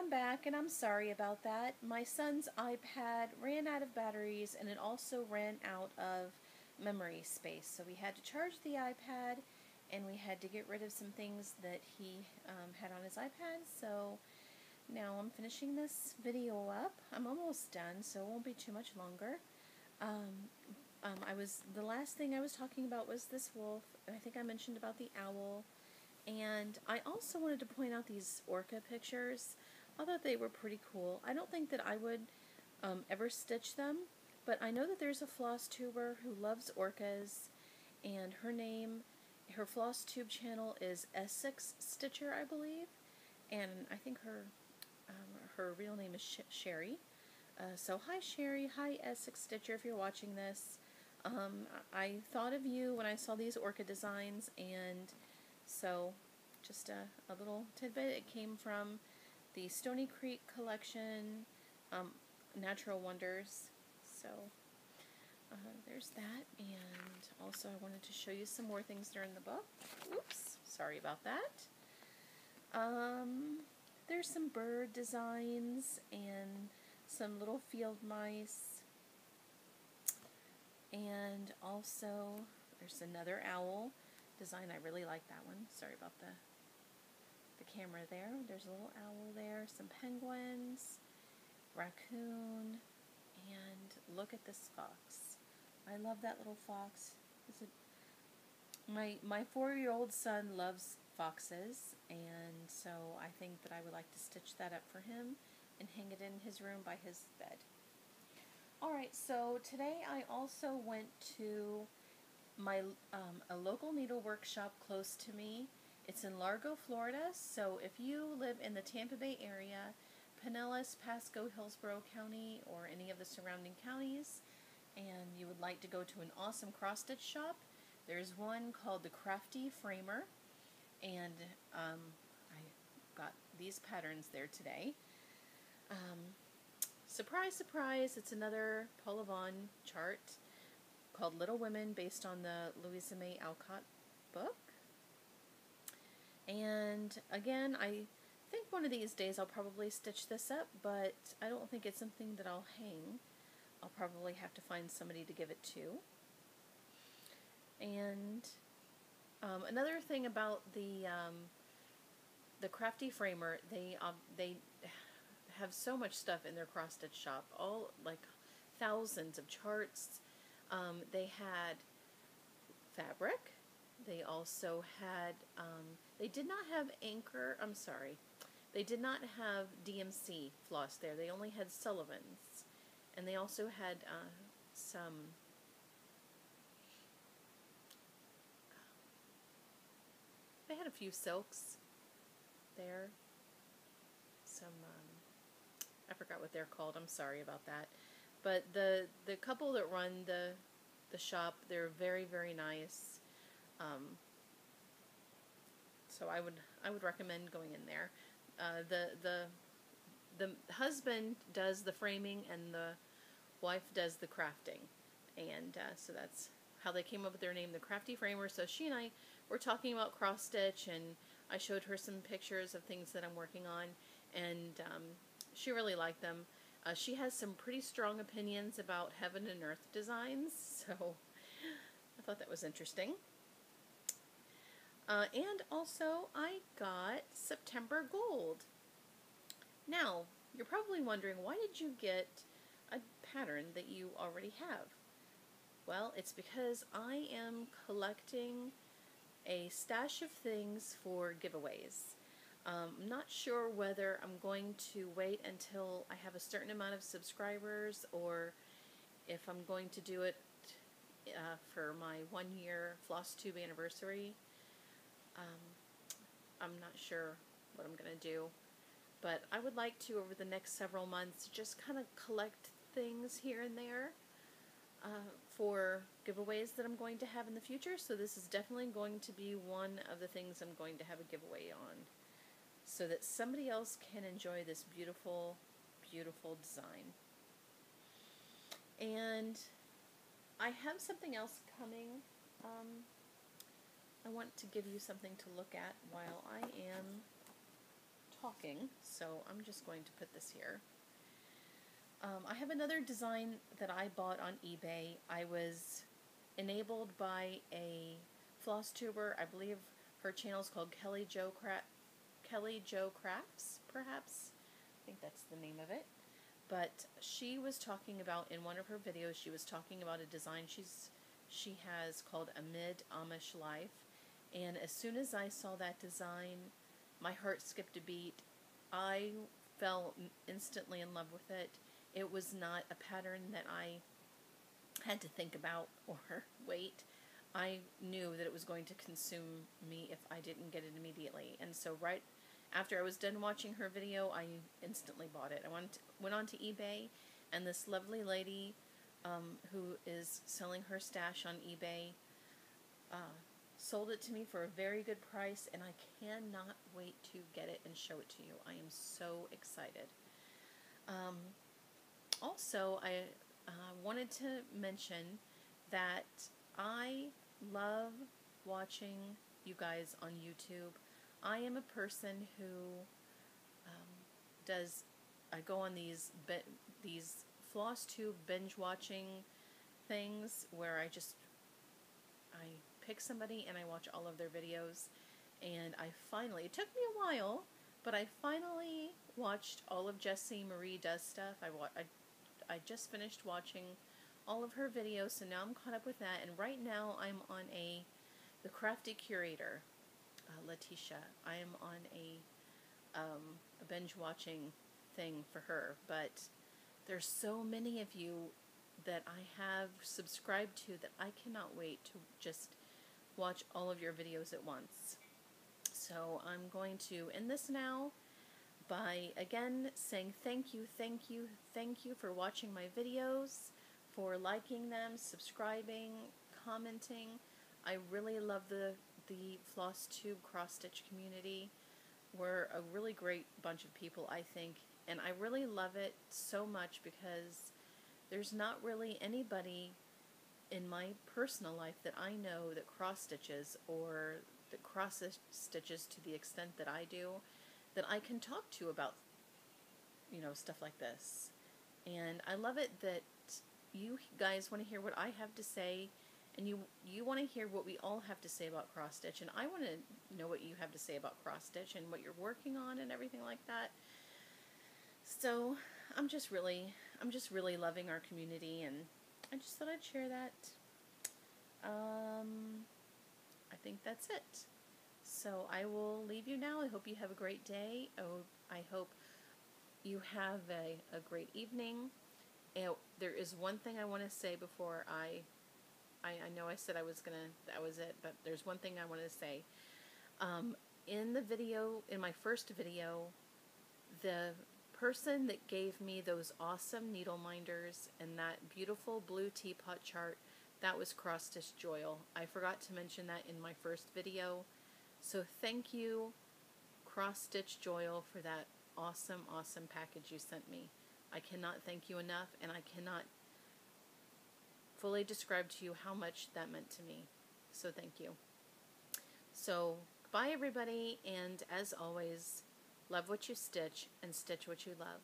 I'm back, and I'm sorry about that. My son's iPad ran out of batteries, and it also ran out of memory space. So we had to charge the iPad, and we had to get rid of some things that he had on his iPad. So now I'm finishing this video up. I'm almost done, so it won't be too much longer. The last thing I was talking about was this wolf. I think I mentioned about the owl. And I also wanted to point out these orca pictures. I thought they were pretty cool. I don't think that I would ever stitch them, but I know that there's a FlossTuber who loves orcas, and her FlossTube channel is Essex Stitcher, I believe, and I think her real name is Sherry. So hi Sherry, hi Essex Stitcher if you're watching this. I thought of you when I saw these orca designs, and so just a little tidbit. It came from the Stony Creek collection, Natural Wonders. So there's that, and also I wanted to show you some more things that are in the book. Oops, sorry about that. There's some bird designs and some little field mice, and also there's another owl design. I really like that one. Sorry about the camera there. There's a little owl there, some penguins, raccoon, and look at this fox. I love that little fox. My 4-year-old son loves foxes, and so I think that I would like to stitch that up for him and hang it in his room by his bed. Alright, so today I also went to a local needle workshop close to me. It's in Largo, Florida, so if you live in the Tampa Bay area, Pinellas, Pasco, Hillsborough County, or any of the surrounding counties, and you would like to go to an awesome cross-stitch shop, there's one called the Crafty Framer, and I got these patterns there today. Surprise, surprise, it's another Paula Vaughn chart called Little Women, based on the Louisa May Alcott book. And again, I think one of these days I'll probably stitch this up, but I don't think it's something that I'll hang. I'll probably have to find somebody to give it to. And another thing about the Crafty Framer, they have so much stuff in their cross-stitch shop, all like thousands of charts. They had fabric. They also had, they did not have they did not have DMC floss there. They only had Sullivan's. And they also had they had a few silks there. I forgot what they're called. I'm sorry about that. But the couple that run the shop, they're very, very nice. So I would recommend going in there. The husband does the framing and the wife does the crafting, and so that's how they came up with their name, the Crafty Framer. So she and I were talking about cross stitch, and I showed her some pictures of things that I'm working on, and she really liked them. She has some pretty strong opinions about heaven and earth designs, so I thought that was interesting. And also, I got September Gold. Now, you're probably wondering, why did you get a pattern that you already have? Well, it's because I am collecting a stash of things for giveaways. I'm not sure whether I'm going to wait until I have a certain amount of subscribers, or if I'm going to do it for my 1-year FlossTube anniversary. I'm not sure what I'm going to do, but I would like to, over the next several months, just kind of collect things here and there for giveaways that I'm going to have in the future. So this is definitely going to be one of the things I'm going to have a giveaway on, so that somebody else can enjoy this beautiful, beautiful design. And I have something else coming. I want to give you something to look at while I am talking. talking, so I'm just going to put this here. I have another design that I bought on eBay. I was enabled by a FlossTuber. I believe her channel is called Kelly Jo Crafts, perhaps. I think that's the name of it. But she was talking about, in one of her videos, she was talking about a design she has called A Mid-Amish Life. And as soon as I saw that design, my heart skipped a beat. I fell instantly in love with it. It was not a pattern that I had to think about or wait. I knew that it was going to consume me if I didn't get it immediately. And so right after I was done watching her video, I instantly bought it. I went on to eBay, and this lovely lady who is selling her stash on eBay sold it to me for a very good price, and I cannot wait to get it and show it to you. I am so excited. Also, I wanted to mention that I love watching you guys on YouTube. I am a person who I go on these FlossTube binge watching things where I pick somebody and I watch all of their videos, and it took me a while, but I finally watched all of Jessie Marie Does Stuff. I just finished watching all of her videos, so now I'm caught up with that, and right now I'm on the Crafty Curator, Letitia. I am on a binge watching thing for her, but there's so many of you that I have subscribed to that I cannot wait to just watch all of your videos at once. So I'm going to end this now by again saying thank you for watching my videos, for liking them, subscribing, commenting. I really love the FlossTube cross-stitch community. We're a really great bunch of people, I think, and I really love it so much because there's not really anybody in my personal life that I know that cross-stitches or that cross-stitches to the extent that I do, that I can talk to about, stuff like this. And I love it that you guys want to hear what I have to say, and you want to hear what we all have to say about cross-stitch, and I want to know what you have to say about cross-stitch and what you're working on and everything like that. So I'm just really loving our community, and I just thought I'd share that. I think that's it. So I will leave you now. I hope you have a great day. I hope you have a great evening. There is one thing I want to say before I know I said that was it, but there's one thing I want to say. In my first video, the person that gave me those awesome needle minders and that beautiful blue teapot chart, that was Cross Stitch Joyle. I forgot to mention that in my first video. So thank you, Cross Stitch Joyle, for that awesome package you sent me. I cannot thank you enough, and I cannot fully describe to you how much that meant to me. So thank you. So bye everybody, and as always, love what you stitch and stitch what you love.